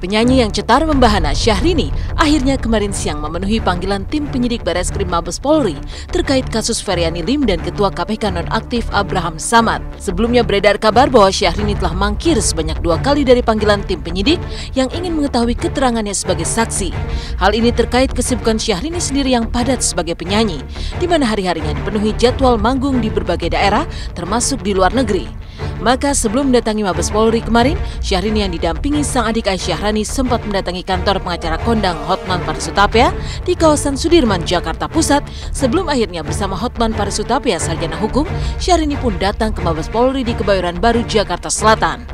Penyanyi yang cetar membahana Syahrini akhirnya kemarin siang memenuhi panggilan tim penyidik Bareskrim Mabes Polri terkait kasus Feryani Lim dan Ketua KPK nonaktif Abraham Samad. Sebelumnya beredar kabar bahwa Syahrini telah mangkir sebanyak 2 kali dari panggilan tim penyidik yang ingin mengetahui keterangannya sebagai saksi. Hal ini terkait kesibukan Syahrini sendiri yang padat sebagai penyanyi, di mana hari-harinya dipenuhi jadwal manggung di berbagai daerah, termasuk di luar negeri. Maka sebelum mendatangi Mabes Polri kemarin, Syahrini yang didampingi sang adik Aisyah Rani sempat mendatangi kantor pengacara kondang Hotman Paris Hutapea di kawasan Sudirman, Jakarta Pusat. Sebelum akhirnya bersama Hotman Paris Hutapea, sarjana hukum, Syahrini pun datang ke Mabes Polri di Kebayoran Baru, Jakarta Selatan.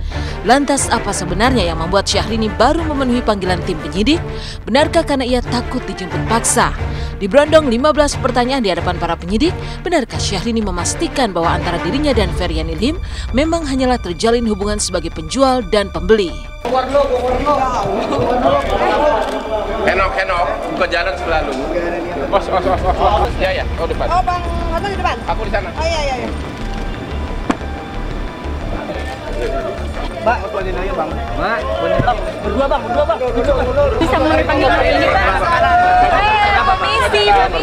Lantas apa sebenarnya yang membuat Syahrini baru memenuhi panggilan tim penyidik? Benarkah karena ia takut dijemput paksa? Diberondong 15 pertanyaan di hadapan para penyidik, benarkah Syahrini memastikan bahwa antara dirinya dan Feryani Lim memang hanyalah terjalin hubungan sebagai penjual dan pembeli? Henok, buka jalan selalu. Os. Ya, kau depan. Oh, Bang, Otto di depan? Aku di sana. Oh, iya. Mbak, aku aja Bang. Mbak, berdua bang. Bisa memanggil ini, Pak. Permisi. Siapa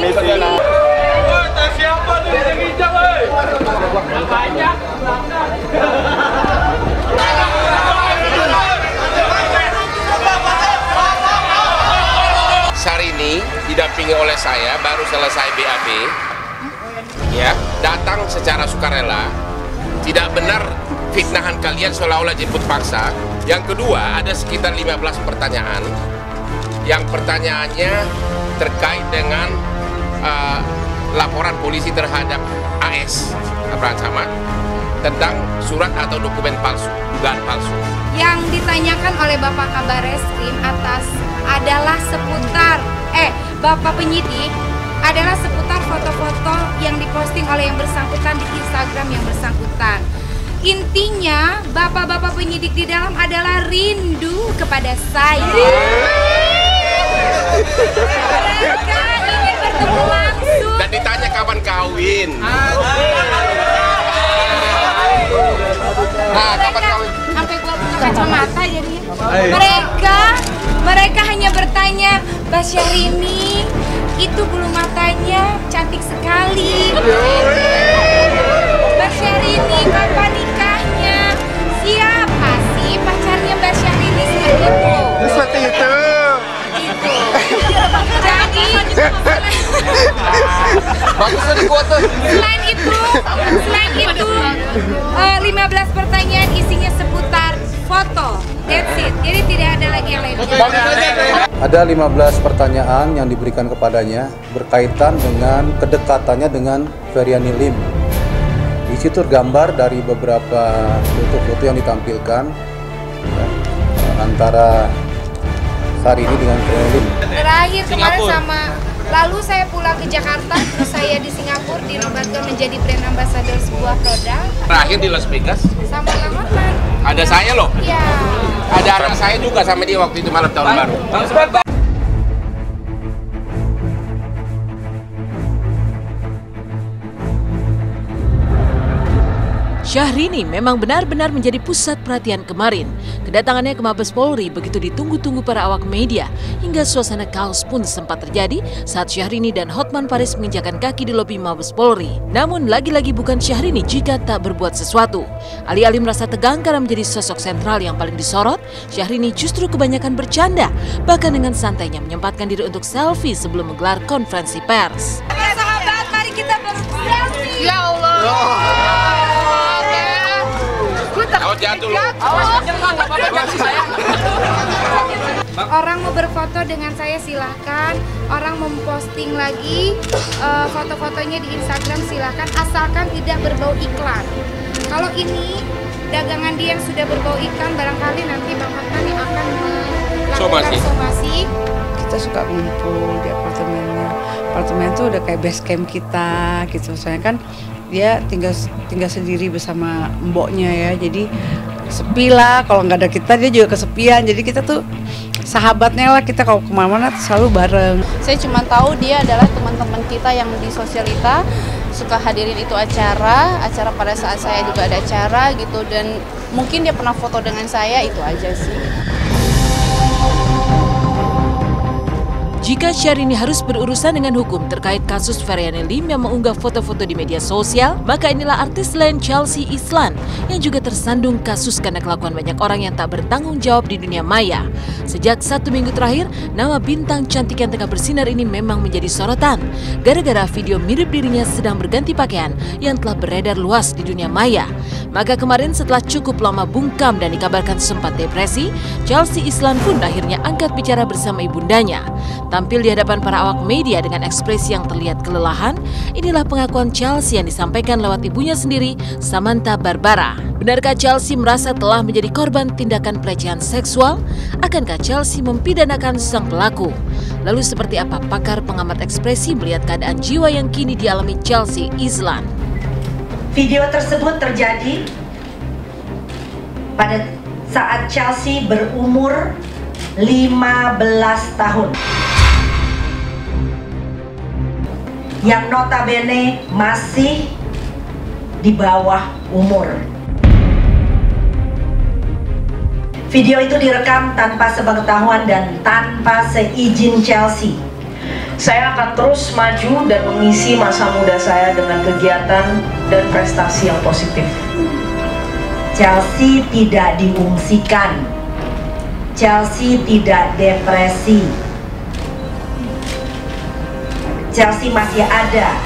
tuh yang hijau, banyak. Syahrini didampingi oleh saya, baru selesai BAB, ya, datang secara sukarela. Tidak benar fitnahan kalian seolah-olah jemput paksa. Yang kedua, ada sekitar 15 pertanyaan. Yang pertanyaannya terkait dengan laporan polisi terhadap AS Abraham Samad tentang surat atau dokumen palsu, dugaan palsu. Yang ditanyakan oleh Bapak Kabareskrim adalah seputar Bapak penyidik adalah seputar foto-foto yang diposting oleh yang bersangkutan di Instagram yang bersangkutan. Intinya, bapak-bapak penyidik di dalam adalah rindu kepada saya. Mereka ingin bertemu langsung. Dan ditanya kapan kawin. Nah, kapan kawin? Sampai gua buka kacamata jadi. Mereka hanya bertanya, Mbak Syahrini, itu bulu matanya cantik sekali. Mbak Syahrini, kapan nikahnya? Siapa sih pacarnya Mbak Syahrini seperti itu? Seperti itu. Jadi, Bagusnya di kuat tuh. selain itu, 15 pertanyaan isinya seputar foto. That's it. Jadi tidak ada lagi yang lain. Ada 15 pertanyaan yang diberikan kepadanya berkaitan dengan kedekatannya dengan Feryani Lim. Di situ tergambar dari beberapa foto-foto yang ditampilkan ya, antara Syahrini dengan Feryani Lim. Terakhir kemarin lalu saya pulang ke Jakarta, terus saya di Singapura dinobatkan menjadi brand ambassador sebuah produk. Terakhir di Las Vegas Sama Kang Hotman. ada saya loh. Ya. Ada anak saya juga sama dia waktu itu malam tahun baru. Syahrini memang benar-benar menjadi pusat perhatian kemarin. Kedatangannya ke Mabes Polri begitu ditunggu-tunggu para awak media, hingga suasana kaos pun sempat terjadi saat Syahrini dan Hotman Paris menginjakan kaki di lobi Mabes Polri. Namun lagi-lagi bukan Syahrini jika tak berbuat sesuatu. Alih-alih merasa tegang karena menjadi sosok sentral yang paling disorot, Syahrini justru kebanyakan bercanda, bahkan dengan santainya menyempatkan diri untuk selfie sebelum menggelar konferensi pers. Oke sahabat, mari kita berselfie. Ya Allah. Jatuh loh. Orang mau berfoto dengan saya silahkan, orang memposting lagi foto-fotonya di Instagram silahkan, asalkan tidak berbau iklan. Kalau ini dagangan dia yang sudah berbau iklan, barangkali nanti Bang Hotman yang akan melakukan somasi. Kita suka ngumpul di apartemennya. Apartemen itu udah kayak base camp kita gitu. Soalnya kan dia tinggal sendiri bersama mboknya ya, jadi sepi lah. Kalau nggak ada kita dia juga kesepian, jadi kita tuh sahabatnya lah. Kita kalau kemana-mana selalu bareng. Saya cuma tahu dia adalah teman-teman kita yang di sosialita suka hadirin itu acara pada saat saya juga ada acara gitu, dan mungkin dia pernah foto dengan saya, itu aja sih. Jika Syahrini harus berurusan dengan hukum terkait kasus Feryani Lim yang mengunggah foto-foto di media sosial, maka inilah artis lain Chelsea Islan yang juga tersandung kasus karena kelakuan banyak orang yang tak bertanggung jawab di dunia maya. Sejak 1 minggu terakhir, nama bintang cantik yang tengah bersinar ini memang menjadi sorotan gara-gara video mirip dirinya sedang berganti pakaian yang telah beredar luas di dunia maya. Maka kemarin setelah cukup lama bungkam dan dikabarkan sempat depresi, Chelsea Islan pun akhirnya angkat bicara bersama ibundanya. Tampil di hadapan para awak media dengan ekspresi yang terlihat kelelahan, inilah pengakuan Chelsea yang disampaikan lewat ibunya sendiri, Samantha Barbara. Benarkah Chelsea merasa telah menjadi korban tindakan pelecehan seksual? Akankah Chelsea mempidanakan sang pelaku? Lalu seperti apa pakar pengamat ekspresi melihat keadaan jiwa yang kini dialami Chelsea Islan? Video tersebut terjadi pada saat Chelsea berumur 15 tahun. Yang notabene masih di bawah umur. Video itu direkam tanpa sepengetahuan dan tanpa seizin Chelsea. Saya akan terus maju dan mengisi masa muda saya dengan kegiatan dan prestasi yang positif. Chelsea tidak diungsikan. Chelsea tidak depresi. Chelsea masih ada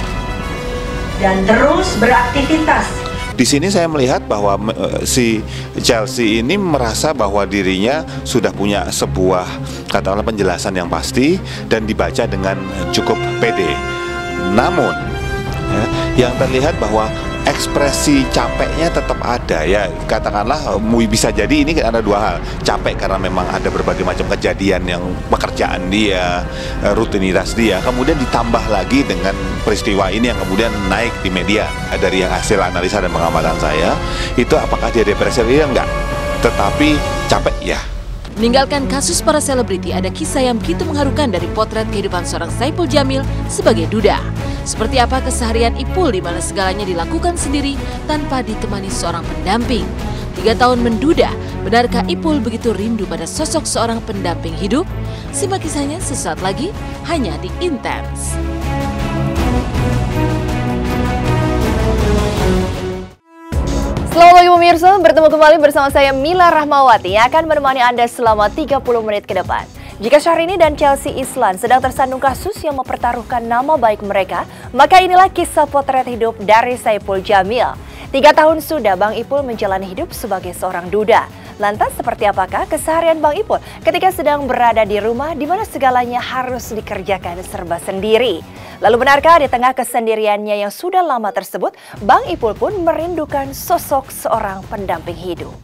dan terus beraktivitas. Di sini saya melihat bahwa si Chelsea ini merasa bahwa dirinya sudah punya sebuah katakanlah penjelasan yang pasti dan dibaca dengan cukup pede. Namun yang terlihat bahwa ekspresi capeknya tetap ada ya, katakanlah bisa jadi ini ada dua hal, capek karena memang ada berbagai macam kejadian yang pekerjaan dia, rutinitas dia, kemudian ditambah lagi dengan peristiwa ini yang kemudian naik di media. Dari hasil analisa dan pengamatan saya, itu apakah dia depresi? Enggak, tetapi capek ya. Meninggalkan kasus para selebriti, ada kisah yang begitu mengharukan dari potret kehidupan seorang Saipul Jamil sebagai duda. Seperti apa keseharian Ipul di mana segalanya dilakukan sendiri tanpa ditemani seorang pendamping. 3 tahun menduda, benarkah Ipul begitu rindu pada sosok seorang pendamping hidup? Simak kisahnya sesaat lagi, hanya di Intens. Selamat pagi pemirsa, bertemu kembali bersama saya Mila Rahmawati yang akan menemani Anda selama 30 menit ke depan. Jika Syahrini dan Chelsea Islan sedang tersandung kasus yang mempertaruhkan nama baik mereka, maka inilah kisah potret hidup dari Saipul Jamil. 3 tahun sudah Bang Ipul menjalani hidup sebagai seorang duda. Lantas seperti apakah keseharian Bang Ipul ketika sedang berada di rumah di mana segalanya harus dikerjakan serba sendiri? Lalu benarkah di tengah kesendiriannya yang sudah lama tersebut, Bang Ipul pun merindukan sosok seorang pendamping hidup?